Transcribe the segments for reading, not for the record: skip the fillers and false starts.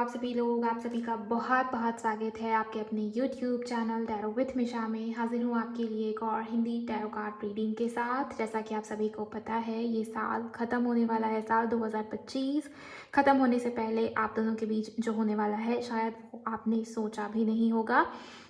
आप सभी लोग, आप सभी का बहुत बहुत स्वागत है आपके अपने YouTube चैनल टैरो विथ मिशा में। हाजिर हूँ आपके लिए एक और हिंदी टैरो कार्ड रीडिंग के साथ। जैसा कि आप सभी को पता है, ये साल ख़त्म होने वाला है। साल 2025 ख़त्म होने से पहले आप दोनों के बीच जो होने वाला है, शायद वो आपने सोचा भी नहीं होगा।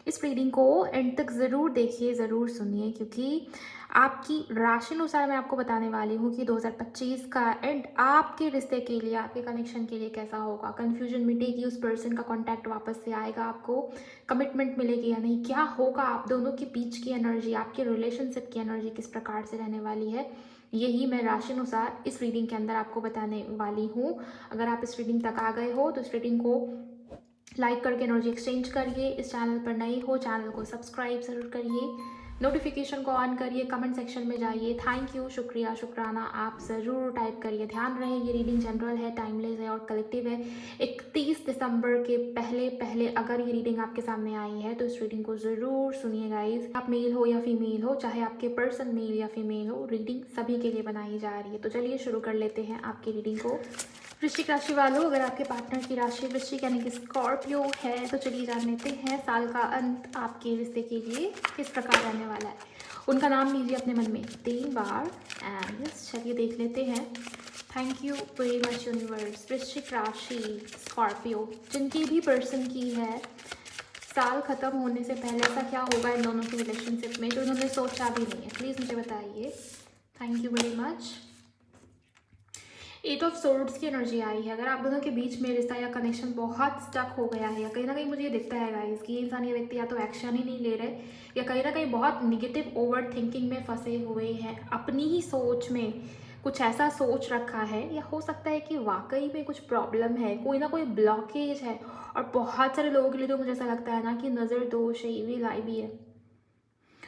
इस रीडिंग को एंड तक ज़रूर देखिए, ज़रूर सुनिए, क्योंकि आपकी राशि अनुसार मैं आपको बताने वाली हूँ कि 2025 का एंड आपके रिश्ते के लिए, आपके कनेक्शन के लिए कैसा होगा। कन्फ्यूजन मिटेगी, उस पर्सन का कांटेक्ट वापस से आएगा, आपको कमिटमेंट मिलेगी या नहीं, क्या होगा आप दोनों के बीच की एनर्जी, आपके रिलेशनशिप की एनर्जी किस प्रकार से रहने वाली है, यही मैं राशि अनुसार इस रीडिंग के अंदर आपको बताने वाली हूँ। अगर आप इस रीडिंग तक आ गए हो तो इस रीडिंग को लाइक करके एनर्जी एक्सचेंज करिए। इस चैनल पर नए हो, चैनल को सब्सक्राइब ज़रूर करिए, नोटिफिकेशन को ऑन करिए, कमेंट सेक्शन में जाइए थैंक यू, शुक्रिया, शुक्राना आप ज़रूर टाइप करिए। ध्यान रहे ये रीडिंग जनरल है, टाइमलेस है और कलेक्टिव है। 31 दिसंबर के पहले पहले अगर ये रीडिंग आपके सामने आई है तो इस रीडिंग को ज़रूर सुनिए गाइज। आप मेल हो या फीमेल हो, चाहे आपके पर्सन मेल या फीमेल हो, रीडिंग सभी के लिए बनाई जा रही है। तो चलिए शुरू कर लेते हैं आपकी रीडिंग को। वृश्चिक राशि वालों, अगर आपके पार्टनर की राशि वृश्चिक यानी कि स्कॉर्पियो है तो चलिए जान लेते हैं साल का अंत आपके रिश्ते के लिए किस प्रकार रहने वाला है। उनका नाम लीजिए अपने मन में 3 बार एंड चलिए देख लेते हैं। Thank you very much universe. वृश्चिक राशि स्कॉर्पियो, जिनकी भी पर्सन की है, साल खत्म होने से पहले ऐसा क्या होगा इन दोनों के रिलेशनशिप में जो इन्होंने सोचा भी नहीं है, प्लीज़ मुझे बताइए। Thank you very much. 8 of swords की एनर्जी आई है। अगर आप दोनों के बीच में रिश्ता या कनेक्शन बहुत स्टक हो गया है, या कहीं ना कहीं मुझे ये दिखता है गाइस कि ये इंसान, ये व्यक्ति या तो एक्शन ही नहीं ले रहे, या कहीं ना कहीं बहुत निगेटिव ओवर थिंकिंग में फंसे हुए हैं, अपनी ही सोच में कुछ ऐसा सोच रखा है, या हो सकता है कि वाकई में कुछ प्रॉब्लम है, कोई ना कोई ब्लॉकेज है। और बहुत सारे लोगों के लिए तो मुझे ऐसा लगता है ना कि नज़र दोष है, भी लाई भी है।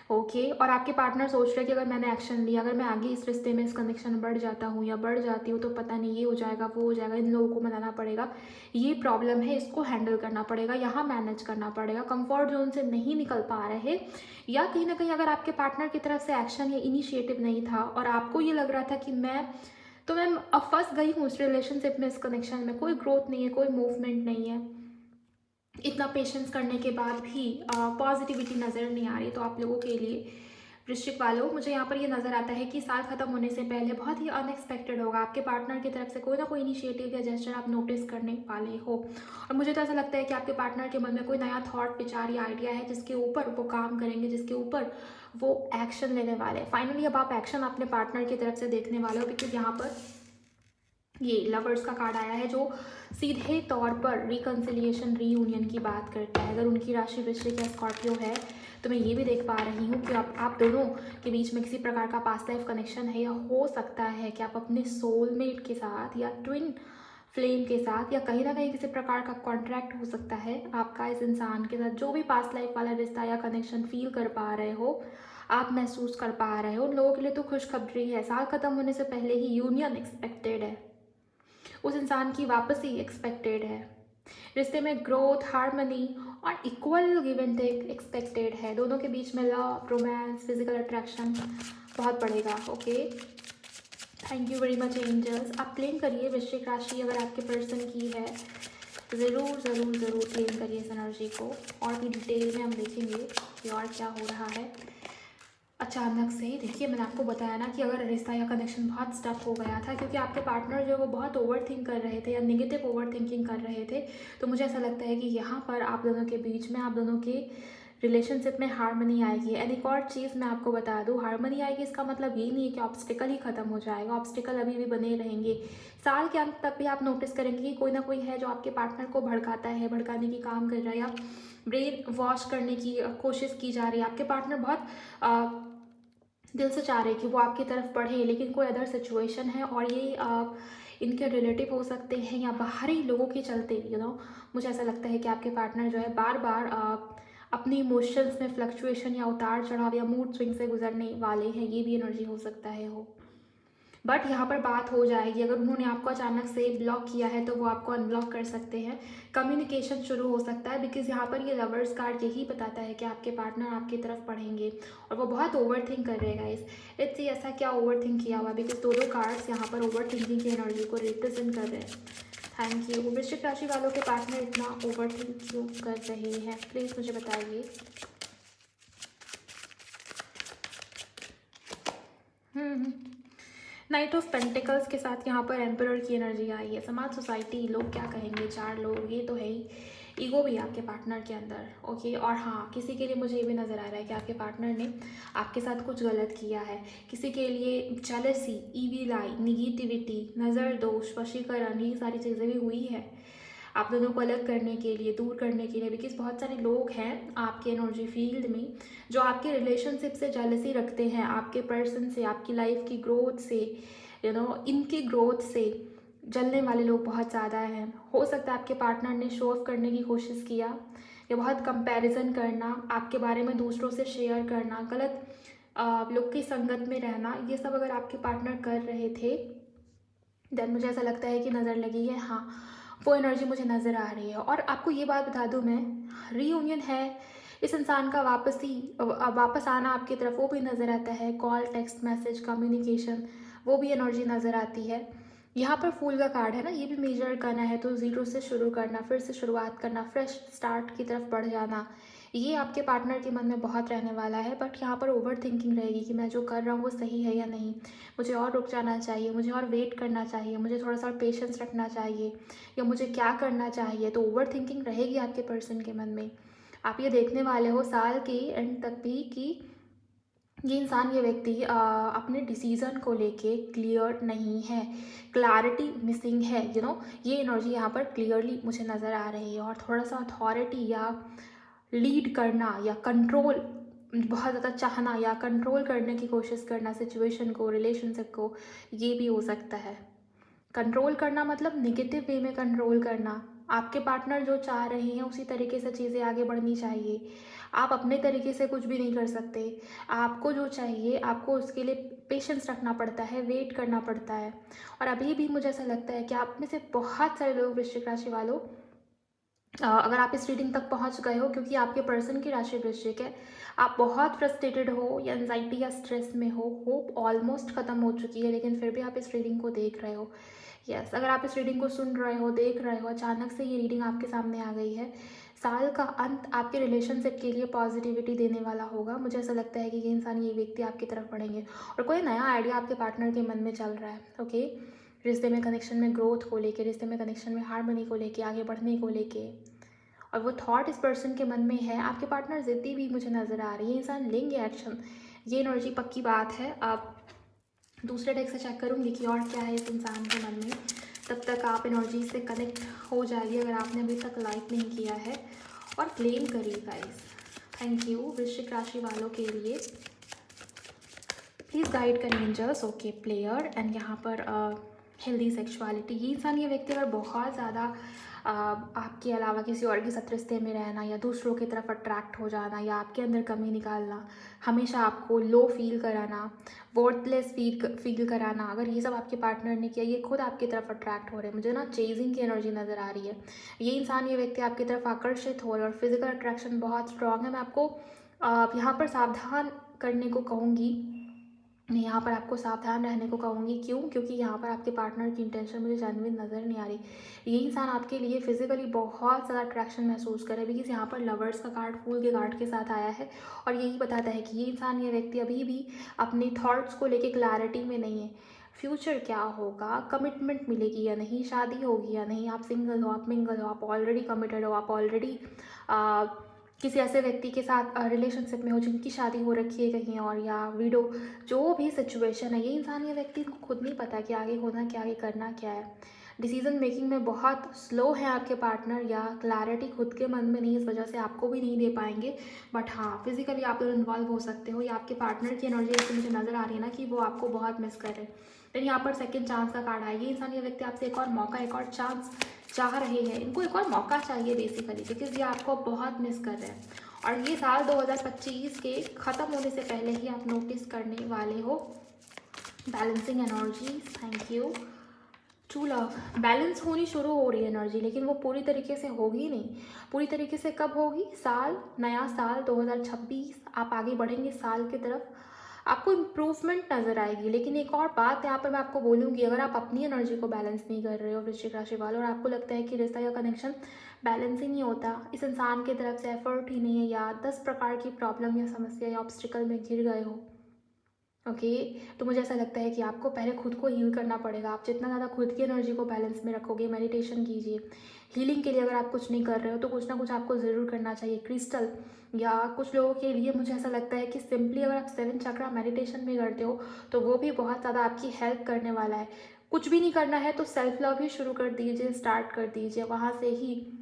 ओके और आपके पार्टनर सोच रहे हैं कि अगर मैंने एक्शन लिया, अगर मैं आगे इस रिश्ते में, इस कनेक्शन में बढ़ जाता हूँ या बढ़ जाती हूँ तो पता नहीं ये हो जाएगा, वो हो जाएगा, इन लोगों को मनाना पड़ेगा, ये प्रॉब्लम है, इसको हैंडल करना पड़ेगा, यहाँ मैनेज करना पड़ेगा, कंफर्ट जोन से नहीं निकल पा रहे। या कहीं ना कहीं अगर आपके पार्टनर की तरफ से एक्शन या इनिशिएटिव नहीं था और आपको ये लग रहा था कि मैं अब फंस गई हूँ इस रिलेशनशिप में, इस कनेक्शन में, कोई ग्रोथ नहीं है, कोई मूवमेंट नहीं है, इतना पेशेंस करने के बाद भी पॉजिटिविटी नज़र नहीं आ रही, तो आप लोगों के लिए वृश्चिक वालों, मुझे यहाँ पर ये नज़र आता है कि साल खत्म होने से पहले बहुत ही अनएक्सपेक्टेड होगा आपके पार्टनर की तरफ से कोई ना कोई इनिशिएटिव या जेस्चर आप नोटिस करने वाले हो। और मुझे तो ऐसा लगता है कि आपके पार्टनर के मन में कोई नया थॉट, विचार या आइडिया है जिसके ऊपर वो काम करेंगे, जिसके ऊपर वो एक्शन लेने वाले हैं। फाइनली अब आप एक्शन अपने पार्टनर की तरफ से देखने वाले हो, बिकॉज यहाँ पर ये लवर्स का कार्ड आया है जो सीधे तौर पर रिकन्सिलिएशन, रीयूनियन की बात करता है। अगर उनकी राशि वृश्चिक या स्कॉर्पियो है तो मैं ये भी देख पा रही हूँ कि आप दोनों के बीच में किसी प्रकार का पास्ट लाइफ कनेक्शन है, या हो सकता है कि आप अपने सोलमेट के साथ या ट्विन फ्लेम के साथ, या कहीं ना कहीं किसी प्रकार का कॉन्ट्रैक्ट हो सकता है आपका इस इंसान के साथ। जो भी पास्ट लाइफ वाला रिश्ता या कनेक्शन फील कर पा रहे हो, आप महसूस कर पा रहे हो, उन लोगों के लिए तो खुशखबरी है। साल खत्म होने से पहले ही यूनियन एक्सपेक्टेड है, उस इंसान की वापसी एक्सपेक्टेड है, रिश्ते में ग्रोथ, हार्मनी और equal give and take expected है। दोनों के बीच में लव, रोमांस, फिजिकल अट्रैक्शन बहुत बढ़ेगा। Okay thank you very much angels. आप क्लेम करिए वृश्चिक राशि, अगर आपके पर्सन की है ज़रूर ज़रूर ज़रूर क्लेम करिए इस एनर्जी को, और भी डिटेल में हम देखेंगे कि और क्या हो रहा है। अचानक से देखिए, मैंने आपको बताया ना कि अगर रिश्ता या कनेक्शन बहुत स्टक हो गया था क्योंकि आपके पार्टनर जो है वो बहुत ओवर थिंक कर रहे थे या नेगेटिव ओवर थिंकिंग कर रहे थे, तो मुझे ऐसा लगता है कि यहाँ पर आप दोनों के बीच में, आप दोनों के रिलेशनशिप में हार्मनी आएगी। एंड एक और चीज़ मैं आपको बता दूँ, हार्मनी आएगी इसका मतलब ये नहीं है कि ऑब्स्टिकल ही खत्म हो जाएगा, ऑब्स्टिकल अभी भी बने रहेंगे। साल के अंत तक भी आप नोटिस करेंगे कि कोई ना कोई है जो आपके पार्टनर को भड़काता है, भड़काने की काम कर रहा है, या ब्रेन वॉश करने की कोशिश की जा रही है। आपके पार्टनर बहुत दिल से चाह रहे कि वो आपकी तरफ बढ़े, लेकिन कोई अदर सिचुएशन है, और ये इनके रिलेटिव हो सकते हैं या बाहरी लोगों के चलते मुझे ऐसा लगता है कि आपके पार्टनर जो है बार बार अपनी इमोशंस में फ्लक्चुएशन या उतार चढ़ाव या मूड स्विंग से गुजरने वाले हैं, ये भी एनर्जी हो सकता है हो। बट यहाँ पर बात हो जाएगी, अगर उन्होंने आपको अचानक से ब्लॉक किया है तो वो आपको अनब्लॉक कर सकते हैं, कम्युनिकेशन शुरू हो सकता है, बिकॉज यहाँ पर ये लवर्स कार्ड यही बताता है कि आपके पार्टनर आपकी तरफ पढ़ेंगे और वो बहुत ओवर थिंक कर रहे हैं गाइस। लेट्स सी ऐसा क्या ओवर थिंक किया हुआ, बिकॉज दो कार्ड्स यहाँ पर ओवर थिंकिंग की एनर्जी को रिप्रेजेंट कर रहे हैं। Thank you. वृश्चिक राशि वालों के पार्टनर इतना ओवरथिंक क्यों कर रहे हैं, प्लीज़ मुझे बताइए। नाइट ऑफ पेंटिकल्स के साथ यहाँ पर एम्परर की एनर्जी आई है। समाज, सोसाइटी, लोग क्या कहेंगे, 4 लोग, ये तो है ही। ईगो भी आपके पार्टनर के अंदर, ओके। और हाँ, किसी के लिए मुझे ये भी नज़र आ रहा है कि आपके पार्टनर ने आपके साथ कुछ गलत किया है। किसी के लिए जेलसी, ईविल आई, निगेटिविटी, नज़र दोष, वशीकरण, ये सारी चीज़ें भी हुई है आप दोनों को अलग करने के लिए, दूर करने के लिए। बिकॉज बहुत सारे लोग हैं आपके एनर्जी फील्ड में जो आपके रिलेशनशिप से जेलसी रखते हैं, आपके पर्सन से, आपकी लाइफ की ग्रोथ से, इनकी ग्रोथ से जलने वाले लोग बहुत ज़्यादा हैं। हो सकता है आपके पार्टनर ने शो ऑफ करने की कोशिश किया या बहुत कंपैरिजन करना, आपके बारे में दूसरों से शेयर करना, गलत लोग की संगत में रहना, ये सब अगर आपके पार्टनर कर रहे थे, देन मुझे ऐसा लगता है कि नज़र लगी है। हाँ, वो एनर्जी मुझे नज़र आ रही है। और आपको ये बात बता दूँ मैं, रीयूनियन है, इस इंसान का वापस आना आपकी तरफ, वो भी नज़र आता है। कॉल, टेक्स्ट मैसेज, कम्युनिकेशन, वो भी एनर्जी नज़र आती है। यहाँ पर फूल का कार्ड है ना, ये भी मेजर करना है तो ज़ीरो से शुरू करना, फिर से शुरुआत करना, फ्रेश स्टार्ट की तरफ बढ़ जाना, ये आपके पार्टनर के मन में बहुत रहने वाला है। बट यहाँ पर ओवर थिंकिंग रहेगी कि मैं जो कर रहा हूँ वो सही है या नहीं, मुझे और रुक जाना चाहिए, मुझे और वेट करना चाहिए, मुझे थोड़ा सा पेशेंस रखना चाहिए, या मुझे क्या करना चाहिए। तो ओवर थिंकिंग रहेगी आपके पर्सन के मन में। आप ये देखने वाले हो साल के एंड तक भी कि ये इंसान, ये व्यक्ति अपने डिसीज़न को लेके क्लियर नहीं है, क्लैरिटी मिसिंग है। ये एनर्जी यहाँ पर क्लियरली मुझे नज़र आ रही है। और थोड़ा सा अथॉरिटी या लीड करना या कंट्रोल, बहुत ज़्यादा चाहना या कंट्रोल करने की कोशिश करना सिचुएशन को, रिलेशनशिप को, ये भी हो सकता है। कंट्रोल करना मतलब नेगेटिव वे में कंट्रोल करना। आपके पार्टनर जो चाह रहे हैं उसी तरीके से चीज़ें आगे बढ़नी चाहिए। आप अपने तरीके से कुछ भी नहीं कर सकते। आपको जो चाहिए, आपको उसके लिए पेशेंस रखना पड़ता है, वेट करना पड़ता है। और अभी भी मुझे ऐसा लगता है कि आप में से बहुत सारे लोग, वृश्चिक राशि वालों, अगर आप इस रीडिंग तक पहुंच गए हो, क्योंकि आपके पर्सन की राशि वृश्चिक है, आप बहुत फ्रस्ट्रेटेड हो या एंजाइटी या स्ट्रेस में हो, होप ऑलमोस्ट ख़त्म हो चुकी है, लेकिन फिर भी आप इस रीडिंग को देख रहे हो। यस, अगर आप इस रीडिंग को सुन रहे हो, देख रहे हो, अचानक से ये रीडिंग आपके सामने आ गई है, साल का अंत आपके रिलेशनशिप के लिए पॉजिटिविटी देने वाला होगा। मुझे ऐसा लगता है कि ये इंसान, ये व्यक्ति आपकी तरफ बढ़ेंगे और कोई नया आइडिया आपके पार्टनर के मन में चल रहा है। ओके, रिश्ते में, कनेक्शन में ग्रोथ को लेके, रिश्ते में कनेक्शन में हार्मनी को लेके, आगे बढ़ने को लेके, और वो थॉट इस पर्सन के मन में है। आपके पार्टनर ज़िद्दी भी मुझे नज़र आ रही है, इंसान लेंगे एक्शन, ये एनर्जी पक्की बात है। आप दूसरे डेक से चेक करूँगी कि और क्या है इस इंसान के मन में। तब तक आप एनर्जी से कनेक्ट हो जाइए अगर आपने अभी तक लाइक नहीं किया है, और क्लेम करिए गाइस। थैंक यू वृश्चिक राशि वालों के लिए। प्लीज़ गाइड करें एंजल्स। ओके, प्लेयर, एंड यहाँ पर हेल्दी सेक्सुअलिटी। ये इंसान, ये व्यक्ति अगर बहुत ज़्यादा आपके अलावा किसी और के साथ रिश्ते में रहना, या दूसरों की तरफ अट्रैक्ट हो जाना, या आपके अंदर कमी निकालना, हमेशा आपको लो फील कराना, वर्थलेस फील कराना, अगर ये सब आपके पार्टनर ने किया, ये खुद आपकी तरफ अट्रैक्ट हो रहे हैं। मुझे ना चेजिंग की एनर्जी नज़र आ रही है। ये इंसान, ये व्यक्ति आपकी तरफ आकर्षित हो रहे हैं और फिजिकल अट्रैक्शन बहुत स्ट्रांग है। मैं आपको यहाँ पर सावधान करने को कहूँगी, मैं यहाँ पर आपको सावधान रहने को कहूँगी। क्यों? क्योंकि यहाँ पर आपके पार्टनर की इंटेंशन मुझे जेन्युइन नज़र नहीं आ रही। ये इंसान आपके लिए फिजिकली बहुत ज़्यादा अट्रैक्शन महसूस करे, बिकॉज यहाँ पर लवर्स का कार्ड फूल के कार्ड के साथ आया है, और यही बताता है कि ये इंसान, ये व्यक्ति अभी भी अपने थॉट्स को लेके क्लैरिटी में नहीं है। फ्यूचर क्या होगा, कमिटमेंट मिलेगी या नहीं, शादी होगी या नहीं, आप सिंगल हो, आप मिंगल हो, आप ऑलरेडी कमिटेड हो, आप ऑलरेडी किसी ऐसे व्यक्ति के साथ रिलेशनशिप में हो जिनकी शादी हो रखी है कहीं और, या विडो, जो भी सिचुएशन है, ये इंसान, ये व्यक्ति को खुद नहीं पता कि आगे होना क्या, आगे करना क्या है। डिसीजन मेकिंग में बहुत स्लो है आपके पार्टनर, या क्लैरिटी खुद के मन में नहीं, इस वजह से आपको भी नहीं दे पाएंगे। बट हाँ, फिजिकली आप लोग इन्वॉल्व हो सकते हो, या आपके पार्टनर की एनर्जी ऐसे मुझे नज़र आ रही है ना कि वो आपको बहुत मिस कर रहे हैं। लेकिन यहाँ पर सेकंड चांस का कार्ड है। ये इंसान, ये व्यक्ति आपसे एक और मौका, एक और चांस चाह रहे हैं, इनको एक और मौका चाहिए बेसिकली, बिकॉज ये आपको बहुत मिस कर रहे हैं। और ये साल 2025 के ख़त्म होने से पहले ही आप नोटिस करने वाले हो balancing energy. Thank you. True love, balance होनी शुरू हो रही है एनर्जी, लेकिन वो पूरी तरीके से होगी नहीं। पूरी तरीके से कब होगी? साल, नया साल 2026, आप आगे बढ़ेंगे साल की तरफ, आपको इम्प्रूवमेंट नज़र आएगी। लेकिन एक और बात यहाँ पर मैं आपको बोलूँगी, अगर आप अपनी एनर्जी को बैलेंस नहीं कर रहे हो वृश्चिक राशि वालों, और आपको लगता है कि रिश्ता या कनेक्शन बैलेंस ही नहीं होता, इस इंसान की तरफ से एफर्ट ही नहीं है, या 10 प्रकार की प्रॉब्लम या समस्या या ऑब्स्टिकल में घिर गए हो, ओके, तो मुझे ऐसा लगता है कि आपको पहले खुद को हील करना पड़ेगा। आप जितना ज़्यादा खुद की एनर्जी को बैलेंस में रखोगे, मेडिटेशन कीजिए। हीलिंग के लिए अगर आप कुछ नहीं कर रहे हो तो कुछ ना कुछ आपको ज़रूर करना चाहिए। क्रिस्टल, या कुछ लोगों के लिए मुझे ऐसा लगता है कि सिंपली अगर आप 7 चक्रा मेडिटेशन भी करते हो तो वो भी बहुत ज़्यादा आपकी हेल्प करने वाला है। कुछ भी नहीं करना है तो सेल्फ लव ही शुरू कर दीजिए, स्टार्ट कर दीजिए, वहाँ से ही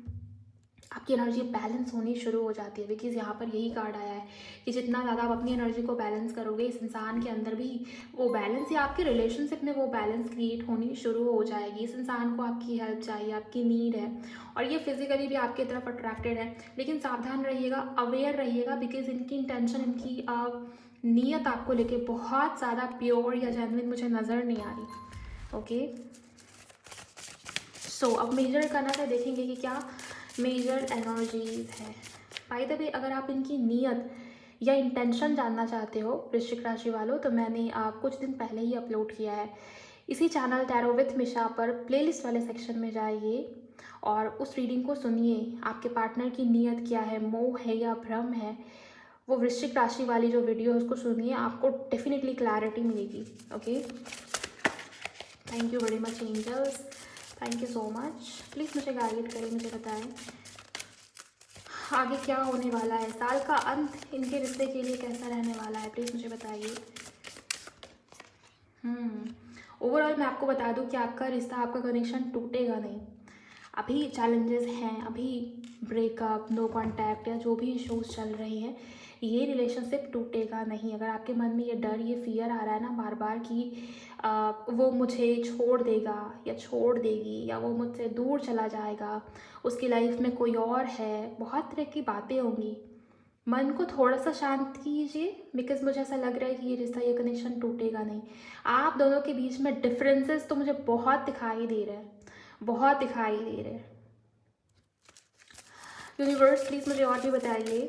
आपकी एनर्जी बैलेंस होनी शुरू हो जाती है। बिकॉज़ यहाँ पर यही कार्ड आया है कि जितना ज़्यादा आप अपनी एनर्जी को बैलेंस करोगे, इस इंसान के अंदर भी वो बैलेंस, या आपके रिलेशनशिप में वो बैलेंस क्रिएट होनी शुरू हो जाएगी। इस इंसान को आपकी हेल्प चाहिए, आपकी नीड है, और ये फिजिकली भी आपकी तरफ अट्रैक्टेड है। लेकिन सावधान रहिएगा, अवेयर रहिएगा, बिकॉज इनकी इंटेंशन, इनकी नीयत आपको लेके बहुत ज़्यादा प्योर या जेन्युइन मुझे नज़र नहीं आ रही। ओके, सो अब मेजर करना था, देखेंगे कि क्या मेजर एनर्जीज है। बाय द वे, अगर आप इनकी नीयत या इंटेंशन जानना चाहते हो वृश्चिक राशि वालों, तो मैंने कुछ दिन पहले ही अपलोड किया है इसी चैनल टैरो विथ मिशा पर। प्लेलिस्ट वाले सेक्शन में जाइए और उस रीडिंग को सुनिए। आपके पार्टनर की नीयत क्या है, मोह है या भ्रम है, वो वृश्चिक राशि वाली जो वीडियो है उसको सुनिए, आपको डेफिनेटली क्लैरिटी मिलेगी। Okay, thank you very much angels, thank you so much. Please मुझे गाइड करें, मुझे बताएं आगे क्या होने वाला है। साल का अंत इनके रिश्ते के लिए कैसा रहने वाला है, प्लीज़ मुझे बताइए। ओवरऑल मैं आपको बता दूं कि आपका रिश्ता, आपका कनेक्शन टूटेगा नहीं। अभी चैलेंजेस हैं, अभी ब्रेकअप, नो कांटेक्ट, या जो भी इश्यूज चल रहे हैं, ये रिलेशनशिप टूटेगा नहीं। अगर आपके मन में ये डर, ये फियर आ रहा है ना बार बार कि वो मुझे छोड़ देगा या छोड़ देगी, या वो मुझसे दूर चला जाएगा, उसकी लाइफ में कोई और है, बहुत तरह की बातें होंगी, मन को थोड़ा सा शांत कीजिए। बिकॉज मुझे ऐसा लग रहा है कि ये रिश्ता, ये कनेक्शन टूटेगा नहीं। आप दोनों के बीच में डिफरेंसेस तो मुझे बहुत दिखाई दे रहे हैं, बहुत दिखाई दे रहे हैं। यूनिवर्स प्लीज़ मुझे और भी बताइए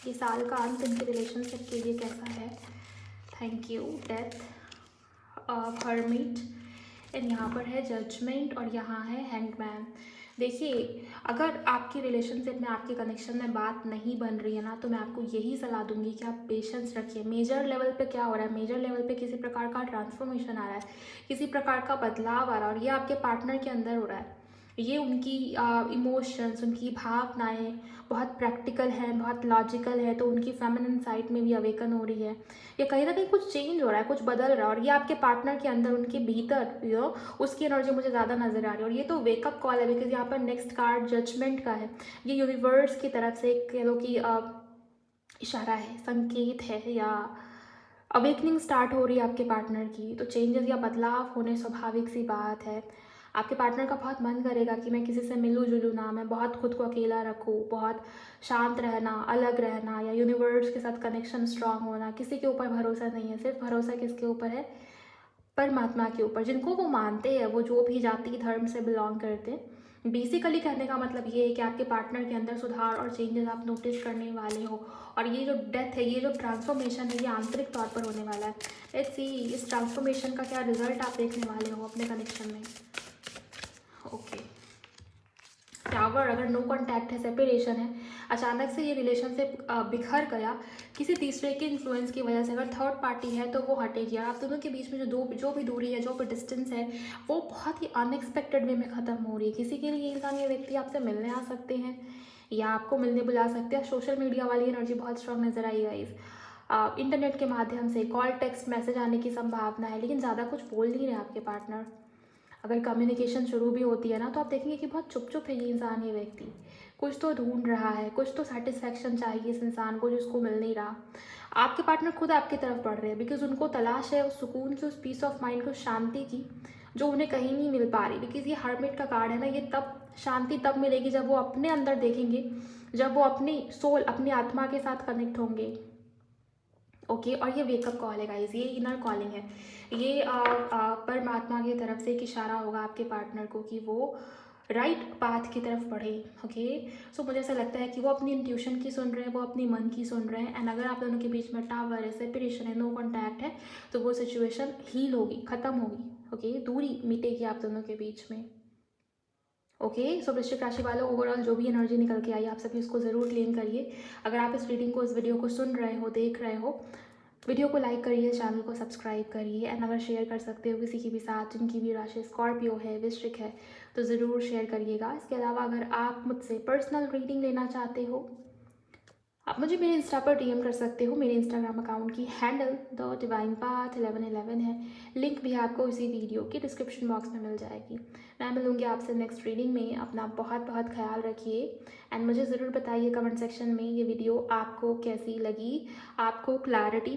कि साल का अंत इनके रिलेशनशिप के लिए कैसा है। Thank you. Death, hermit, and यहाँ पर है जजमेंट, और यहाँ है हैंगमैन। देखिए, अगर आपकी रिलेशनशिप में, आपके कनेक्शन में बात नहीं बन रही है ना, तो मैं आपको यही सलाह दूंगी कि आप पेशेंस रखिए। मेजर लेवल पे क्या हो रहा है, मेजर लेवल पे किसी प्रकार का ट्रांसफॉर्मेशन आ रहा है, किसी प्रकार का बदलाव आ रहा है, और ये आपके पार्टनर के अंदर हो रहा है। ये उनकी इमोशंस, उनकी भावनाएं बहुत प्रैक्टिकल हैं, बहुत लॉजिकल है, तो उनकी फेमिनिन साइड में भी अवेकन हो रही है, या कहीं ना कहीं कुछ चेंज हो रहा है, कुछ बदल रहा है, और ये आपके पार्टनर के अंदर, उनके भीतर उसकी एनर्जी मुझे ज़्यादा नजर आ रही है। और ये तो वेकअप कॉल है, बिकॉज यहाँ पर नेक्स्ट कार्ड जजमेंट का है। ये यूनिवर्स की तरफ से कह लो कि इशारा है, संकेत है, या अवेकनिंग स्टार्ट हो रही है आपके पार्टनर की। तो चेंजेस या बदलाव होने स्वाभाविक सी बात है। आपके पार्टनर का बहुत मन करेगा कि मैं किसी से मिलूँ जुलूँ ना, मैं बहुत खुद को अकेला रखूँ, बहुत शांत रहना, अलग रहना, या यूनिवर्स के साथ कनेक्शन स्ट्रांग होना। किसी के ऊपर भरोसा नहीं है, सिर्फ भरोसा किसके ऊपर है, परमात्मा के ऊपर, जिनको वो मानते हैं, वो जो भी जाति धर्म से बिलोंग करते हैं। बेसिकली कहने का मतलब ये है कि आपके पार्टनर के अंदर सुधार और चेंजेस आप नोटिस करने वाले हो, और ये जो डेथ है, ये जो ट्रांसफॉर्मेशन है, ये आंतरिक तौर पर होने वाला है। लेट्स सी इस ट्रांसफॉर्मेशन का क्या रिजल्ट आप देखने वाले हो अपने कनेक्शन में। ओके, टावर, अगर नो कांटेक्ट है, सेपरेशन है, अचानक से ये रिलेशनशिप बिखर गया किसी तीसरे के इन्फ्लुएंस की वजह से, अगर थर्ड पार्टी है तो वो हटेगी, और आप दोनों के बीच में जो भी दूरी है, जो भी डिस्टेंस है, वो बहुत ही अनएक्सपेक्टेड वे में ख़त्म हो रही है। किसी के लिए इंसान, ये व्यक्ति आपसे मिलने आ सकते हैं, या आपको मिलने बुला सकते हैं। सोशल मीडिया वाली एनर्जी बहुत स्ट्रांग नजर आई गाइस। इंटरनेट के माध्यम से कॉल, टेक्स्ट, मैसेज आने की संभावना है, लेकिन ज़्यादा कुछ बोल नहीं रहे आपके पार्टनर। अगर कम्युनिकेशन शुरू भी होती है ना, तो आप देखेंगे कि बहुत चुप चुप है ये इंसान, ये व्यक्ति कुछ तो ढूंढ रहा है, कुछ तो सेटिस्फैक्शन चाहिए इस इंसान को, जिसको मिल नहीं रहा। आपके पार्टनर खुद आपकी तरफ बढ़ रहे हैं, बिकॉज उनको तलाश है उस सुकून की, उस पीस ऑफ माइंड की, उस शांति की, जो उन्हें कहीं नहीं मिल पा रही। बिकॉज ये हर्मिट का कार्ड है ना, ये तब शांति तब मिलेगी जब वो अपने अंदर देखेंगे, जब वो अपनी सोल, अपनी आत्मा के साथ कनेक्ट होंगे। ओके, और ये वेकअप कॉल है गाइस, ये इनर कॉलिंग है। ये परमात्मा की तरफ से एक इशारा होगा आपके पार्टनर को कि वो राइट पाथ की तरफ बढ़े। ओके, सो मुझे ऐसा लगता है कि वो अपनी इंट्यूशन की सुन रहे हैं, वो अपनी मन की सुन रहे हैं। एंड अगर आप दोनों के बीच में टावर है, सेपरेशन है, नो कॉन्टैक्ट है, तो वो सिचुएशन हील होगी, ख़त्म होगी। ओके, दूरी मिटेगी आप दोनों के बीच में। ओके, सो वृश्चिक राशि वालों, ओवरऑल जो भी एनर्जी निकल के आई आप सभी उसको ज़रूर क्लेम करिए। अगर आप इस रीडिंग को, इस वीडियो को सुन रहे हो, देख रहे हो, वीडियो को लाइक करिए, चैनल को सब्सक्राइब करिए। एंड अगर शेयर कर सकते हो किसी के भी साथ जिनकी भी राशि स्कॉर्पियो है, वृश्चिक है, तो ज़रूर शेयर करिएगा। इसके अलावा अगर आप मुझसे पर्सनल रीडिंग लेना चाहते हो, आप मुझे मेरे इंस्टा पर डीएम कर सकते हो। मेरे इंस्टाग्राम अकाउंट की हैंडल द डिवाइन पाथ 1111 है। लिंक भी आपको इसी वीडियो के डिस्क्रिप्शन बॉक्स में मिल जाएगी। मैं मिलूँगी आपसे नेक्स्ट रीडिंग में। अपना बहुत बहुत ख्याल रखिए एंड मुझे ज़रूर बताइए कमेंट सेक्शन में ये वीडियो आपको कैसी लगी, आपको क्लैरिटी